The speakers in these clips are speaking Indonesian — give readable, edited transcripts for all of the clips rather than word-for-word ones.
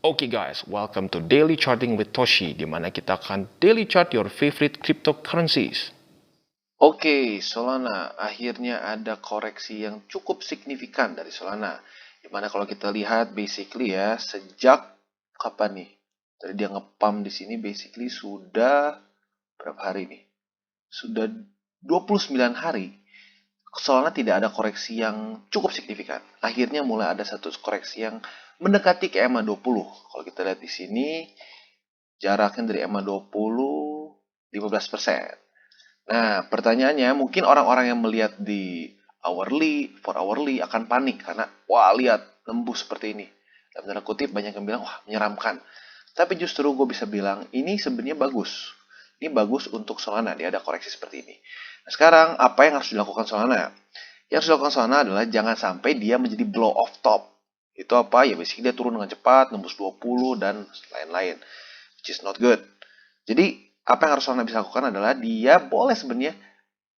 Oke guys, welcome to Daily Charting with Toshi, di mana kita akan daily chart your favorite cryptocurrencies. Oke, Solana akhirnya ada koreksi yang cukup signifikan dari Solana. Dimana kalau kita lihat basically ya, sejak kapan nih? Tadi dia ngepump di sini basically sudah berapa hari nih? Sudah 29 hari. Solana tidak ada koreksi yang cukup signifikan. Akhirnya mulai ada satu koreksi yang mendekati ke EMA 20. Kalau kita lihat di sini, jaraknya dari EMA 20 15%. Nah, pertanyaannya mungkin orang-orang yang melihat di hourly, for hourly akan panik karena wah lihat nembus seperti ini. Dalam tanda kutip banyak yang bilang wah menyeramkan. Tapi justru gue bisa bilang ini sebenarnya bagus. Ini bagus untuk Solana, dia ada koreksi seperti ini. Nah, sekarang apa yang harus dilakukan Solana? Yang harus dilakukan Solana adalah jangan sampai dia menjadi blow off top. Itu apa? Ya basically dia turun dengan cepat, nembus 20 dan lain-lain. Which is not good. Jadi apa yang harus Solana bisa lakukan adalah dia boleh sebenarnya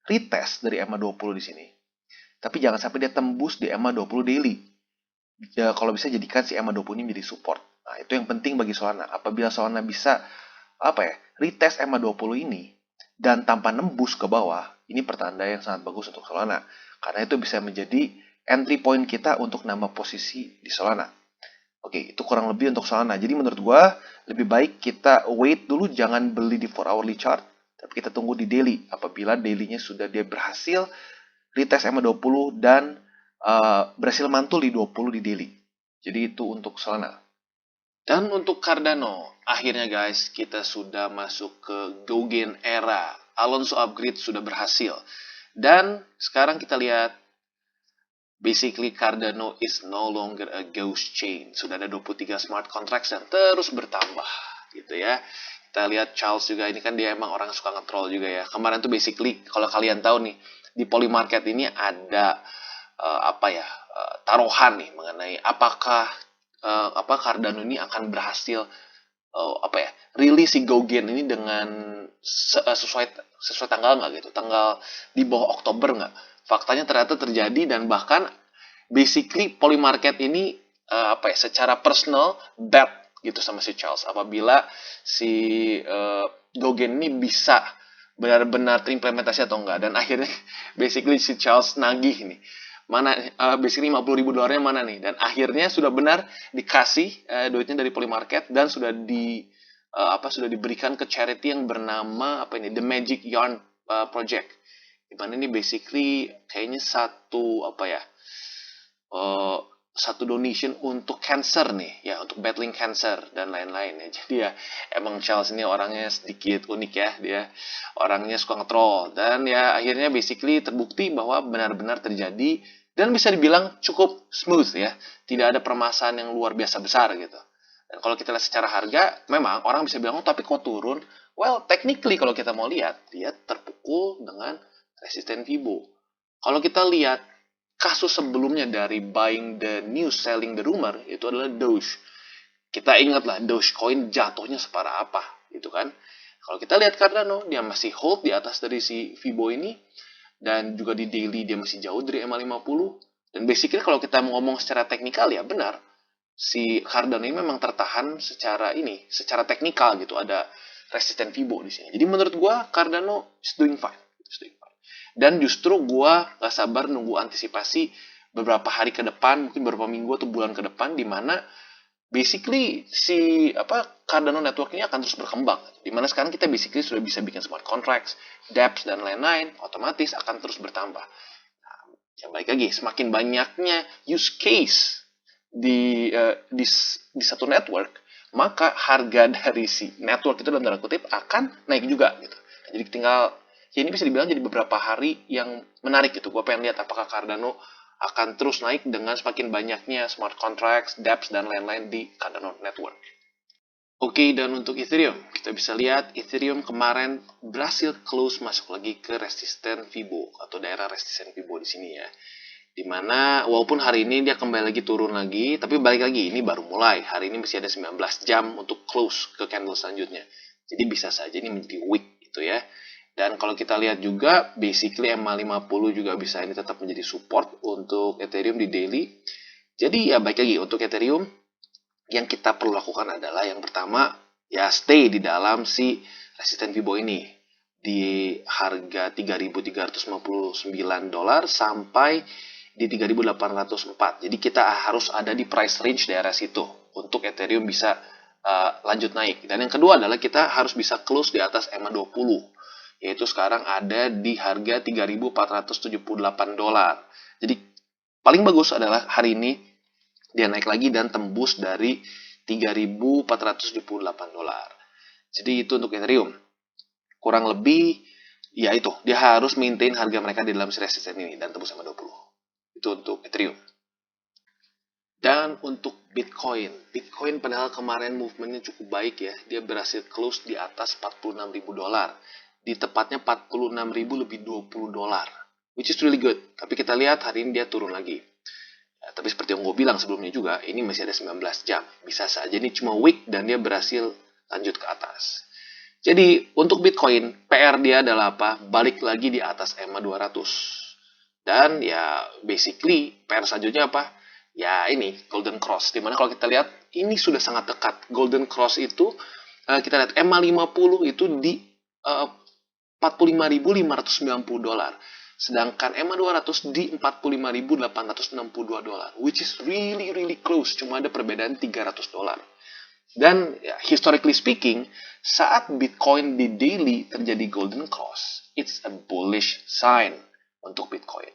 retest dari EMA 20 di sini. Tapi jangan sampai dia tembus di EMA 20 daily. Ya, kalau bisa jadikan si EMA 20 ini menjadi support. Nah, itu yang penting bagi Solana. Apabila Solana bisa retest EMA 20 ini dan tanpa nembus ke bawah, ini pertanda yang sangat bagus untuk Solana. Karena itu bisa menjadi entry point kita untuk nambah posisi di Solana. Oke, itu kurang lebih untuk Solana. Jadi menurut gua lebih baik kita wait dulu, jangan beli di 4 hourly chart, tapi kita tunggu di daily. Apabila dailynya sudah dia berhasil retest EMA 20 dan berhasil mantul di 20 di daily. Jadi itu untuk Solana. Dan untuk Cardano, akhirnya guys, kita sudah masuk ke Gaugen era. Alonso upgrade sudah berhasil. Dan sekarang kita lihat, basically Cardano is no longer a ghost chain. Sudah ada 23 smart contracts dan terus bertambah, gitu ya. Kita lihat Charles juga, ini kan dia emang orang suka nge-troll juga ya. Kemarin tuh basically, kalau kalian tahu nih, di Polymarket ini ada taruhan nih mengenai apakah Cardano ini akan berhasil rilis si Gaugen ini dengan sesuai tanggal nggak gitu, tanggal di bawah Oktober nggak. Faktanya ternyata terjadi dan bahkan basically Polymarket ini secara personal bet gitu sama si Charles apabila si Gaugen ini bisa benar-benar terimplementasi atau enggak. Dan akhirnya basically si Charles nagih nih, mana basically 50.000 dolarnya mana nih, dan akhirnya sudah benar dikasih duitnya dari Polymarket dan sudah diberikan ke charity yang bernama The Magic Yarn Project. Dimana ini basically kayaknya satu donation untuk cancer nih ya, untuk battling cancer dan lain-lain ya. Jadi ya emang Charles ini orangnya sedikit unik ya, dia orangnya suka ngetrol dan ya akhirnya basically terbukti bahwa benar-benar terjadi dan bisa dibilang cukup smooth ya, tidak ada permasalahan yang luar biasa besar gitu. Dan kalau kita lihat secara harga, memang orang bisa bilang, oh tapi kok turun? Well, technically kalau kita mau lihat, dia terpukul dengan resisten Fibo. Kalau kita lihat kasus sebelumnya dari buying the news, selling the rumor, itu adalah Doge. Kita ingatlah Dogecoin jatuhnya separah apa, gitu kan? Kalau kita lihat Cardano, dia masih hold di atas dari si Fibo ini, dan juga di daily dia masih jauh dari EMA 50. Dan basically kalau kita ngomong secara teknikal ya benar, si Cardano ini memang tertahan secara teknikal gitu, ada resisten Fibo di sini. Jadi menurut gua Cardano is doing fine. Dan justru gue gak sabar nunggu antisipasi beberapa hari ke depan, mungkin beberapa minggu atau bulan ke depan, di mana basically si Cardano network ini akan terus berkembang. Di mana sekarang kita basically sudah bisa bikin smart contracts, dApps dan lain-lain, otomatis akan terus bertambah. Nah, yang baik lagi, semakin banyaknya use case di satu network, maka harga dari si network itu dalam tanda kutip akan naik juga gitu. Jadi tinggal ya ini bisa dibilang jadi beberapa hari yang menarik gitu. Gue pengen lihat apakah Cardano akan terus naik dengan semakin banyaknya smart contracts, dApps, dan lain-lain di Cardano Network. Oke, dan untuk Ethereum, kita bisa lihat Ethereum kemarin berhasil close masuk lagi ke resisten Fibo atau daerah resisten Fibo di sini ya. Dimana walaupun hari ini dia kembali lagi turun lagi, tapi balik lagi ini baru mulai. Hari ini masih ada 19 jam untuk close ke candle selanjutnya. Jadi bisa saja ini menjadi weak gitu ya. Dan kalau kita lihat juga, basically EMA 50 juga bisa ini tetap menjadi support untuk Ethereum di daily. Jadi ya baik lagi untuk Ethereum, yang kita perlu lakukan adalah yang pertama, ya stay di dalam si resisten Fibo ini di harga $3.359 sampai di 3.804. Jadi kita harus ada di price range daerah situ untuk Ethereum bisa lanjut naik. Dan yang kedua adalah kita harus bisa close di atas EMA20, yaitu sekarang ada di harga $3.478. Jadi paling bagus adalah hari ini dia naik lagi dan tembus dari $3.478. Jadi itu untuk Ethereum. Kurang lebih ya itu, dia harus maintain harga mereka di dalam resisten ini dan tembus sama 20. Itu untuk Ethereum. Dan untuk Bitcoin padahal kemarin movementnya cukup baik ya. Dia berhasil close di atas $46.000. Di tepatnya $46.000 lebih $20. Which is really good. Tapi kita lihat hari ini dia turun lagi. Ya, tapi seperti yang gue bilang sebelumnya juga, ini masih ada 19 jam. Bisa saja ini cuma week dan dia berhasil lanjut ke atas. Jadi untuk Bitcoin, PR dia adalah apa? Balik lagi di atas EMA 200. Dan ya basically PR selanjutnya apa? Ya ini Golden Cross. Dimana kalau kita lihat ini sudah sangat dekat. Golden Cross itu kita lihat EMA 50 itu di $45.590. Sedangkan EMA 200 di $45.862. Which is really close. Cuma ada perbedaan $300. Dan ya, historically speaking, saat Bitcoin di daily terjadi golden cross, it's a bullish sign untuk Bitcoin.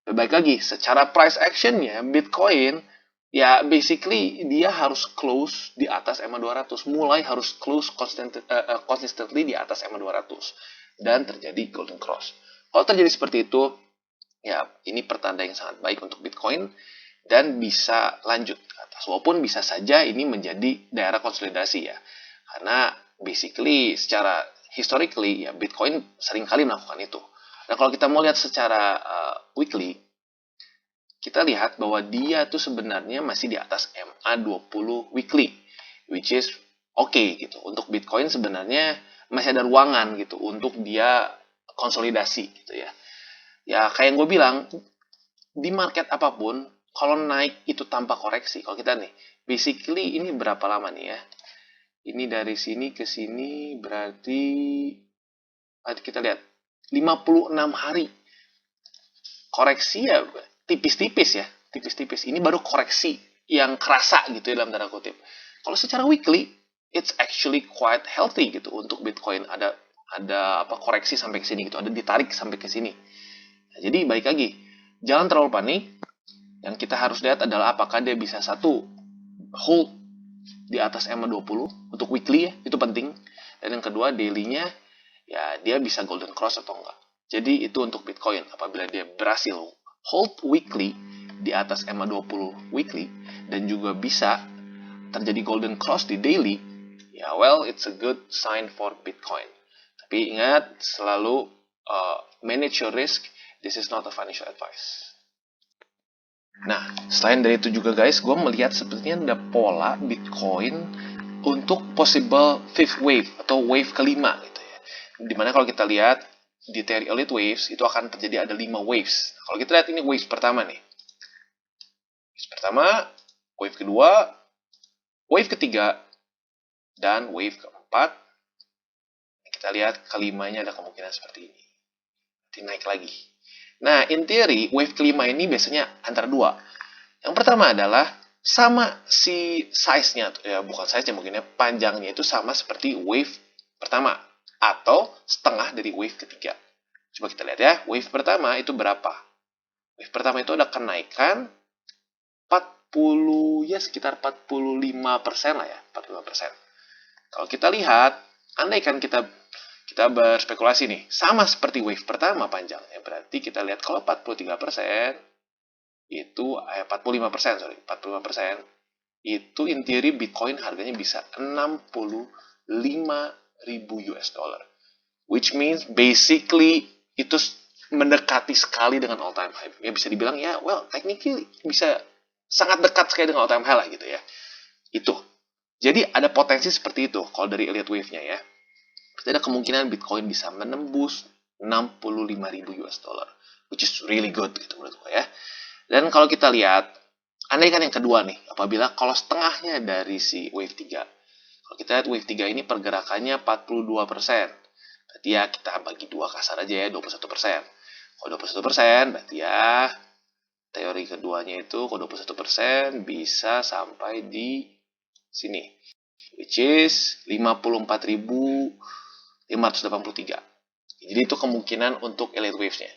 Baik lagi, secara price actionnya, Bitcoin ya basically dia harus close di atas EMA 200, mulai harus close consistently di atas EMA 200 dan terjadi golden cross. Kalau terjadi seperti itu, ya ini pertanda yang sangat baik untuk Bitcoin dan bisa lanjut ke atas. Walaupun bisa saja ini menjadi daerah konsolidasi ya. Karena basically secara historically ya Bitcoin seringkali melakukan itu. Nah kalau kita mau lihat secara weekly, kita lihat bahwa dia tuh sebenarnya masih di atas MA20 weekly. Which is okay gitu. Untuk Bitcoin sebenarnya masih ada ruangan gitu untuk dia konsolidasi gitu ya. Ya kayak yang gue bilang, di market apapun, kalau naik itu tanpa koreksi, kalau kita nih, basically ini berapa lama nih ya? Ini dari sini ke sini berarti, kita lihat, 56 hari. Koreksi ya tipis-tipis ya, tipis-tipis. Ini baru koreksi yang kerasa gitu ya dalam tanda kutip. Kalau secara weekly, it's actually quite healthy gitu untuk Bitcoin. Ada apa koreksi sampai ke sini gitu, ada ditarik sampai ke sini. Nah, jadi balik lagi, jangan terlalu panik. Yang kita harus lihat adalah apakah dia bisa satu hold di atas EMA 20 untuk weekly ya, itu penting. Dan yang kedua daily-nya ya dia bisa golden cross atau enggak. Jadi itu untuk Bitcoin apabila dia berhasil hold weekly di atas EMA 20 weekly dan juga bisa terjadi golden cross di daily, ya well it's a good sign for Bitcoin. Tapi ingat selalu manage your risk. This is not a financial advice. Nah, selain dari itu juga guys, gue melihat sepertinya ada pola Bitcoin untuk possible fifth wave atau wave kelima gitu ya. Dimana kalau kita lihat di teori elite waves itu akan terjadi ada 5 waves. Nah, kalau kita lihat ini waves pertama nih. Waves pertama, wave kedua, wave ketiga, dan wave keempat. Kita lihat kelimanya ada kemungkinan seperti ini. Nanti naik lagi. Nah, in theory, wave kelima ini biasanya antara dua. Yang pertama adalah sama si size-nya, ya bukan size-nya mungkin ya, panjangnya itu sama seperti wave pertama. Atau setengah dari wave ketiga. Coba kita lihat ya, wave pertama itu berapa? Wave pertama itu ada kenaikan 40, ya sekitar 45% lah ya, 45%. Kalau kita lihat, andaikan kita berspekulasi nih, sama seperti wave pertama panjangnya, berarti kita lihat kalau 43% itu 45% itu in theory Bitcoin harganya bisa 65.000 US dollar, which means basically itu mendekati sekali dengan all time high. Ya bisa dibilang ya well technically bisa sangat dekat sekali dengan all time high lah gitu ya. Itu jadi ada potensi seperti itu kalau dari elite wave-nya ya. Ada kemungkinan Bitcoin bisa menembus 65.000 US dollar, which is really good gitu menurut gue ya. Dan kalau kita lihat andaikan yang kedua nih, apabila kalau setengahnya dari si wave 3. Kalau kita lihat wave 3 ini pergerakannya 42%. Berarti ya kita bagi dua kasar aja ya, 21%. Kalau 21% berarti ya teori keduanya itu kalau 21% bisa sampai di sini, which is 54.583. Jadi itu kemungkinan untuk elite waves-nya.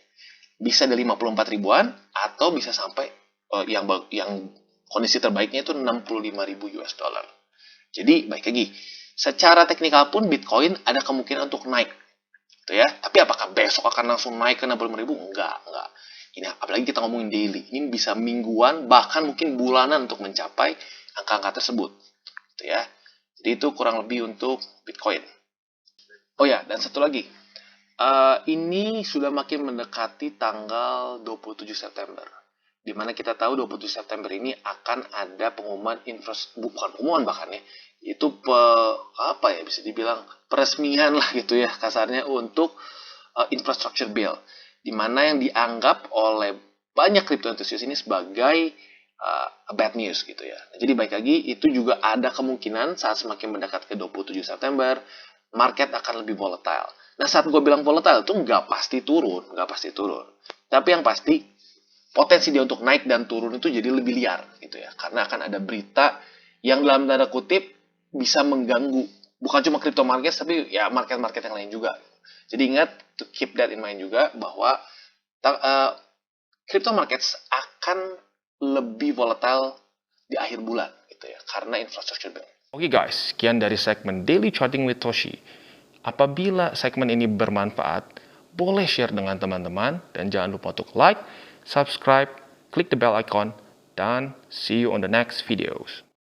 Bisa dari 54 ribuan atau bisa sampai yang kondisi terbaiknya itu 65.000 US dollar. Jadi baik lagi, secara teknikal pun Bitcoin ada kemungkinan untuk naik, gitu ya. Tapi apakah besok akan langsung naik ke 65.000? Enggak. Ini apalagi kita ngomongin daily, ini bisa mingguan bahkan mungkin bulanan untuk mencapai angka-angka tersebut, gitu ya. Jadi itu kurang lebih untuk Bitcoin. Oh ya, dan satu lagi. Ini sudah makin mendekati tanggal 27 September. Di mana kita tahu 27 September ini akan ada pengumuman bukan pengumuman bahkan ya, itu bisa dibilang peresmian lah gitu ya kasarnya untuk infrastructure bill, di mana yang dianggap oleh banyak crypto enthusiast ini sebagai bad news gitu ya. Jadi baik lagi, itu juga ada kemungkinan saat semakin mendekat ke 27 September, market akan lebih volatile. Nah, saat gue bilang volatile itu nggak pasti turun. Tapi yang pasti, potensi dia untuk naik dan turun itu jadi lebih liar gitu ya. Karena akan ada berita yang dalam tanda kutip bisa mengganggu. Bukan cuma crypto market, tapi ya market-market yang lain juga. Jadi ingat, to keep that in mind juga, bahwa crypto markets akan lebih volatile di akhir bulan gitu ya. Karena infrastructure bill. Oke guys, sekian dari segmen Daily Charting with Toshi. Apabila segmen ini bermanfaat, boleh share dengan teman-teman dan jangan lupa untuk like, subscribe, klik the bell icon, dan see you on the next videos.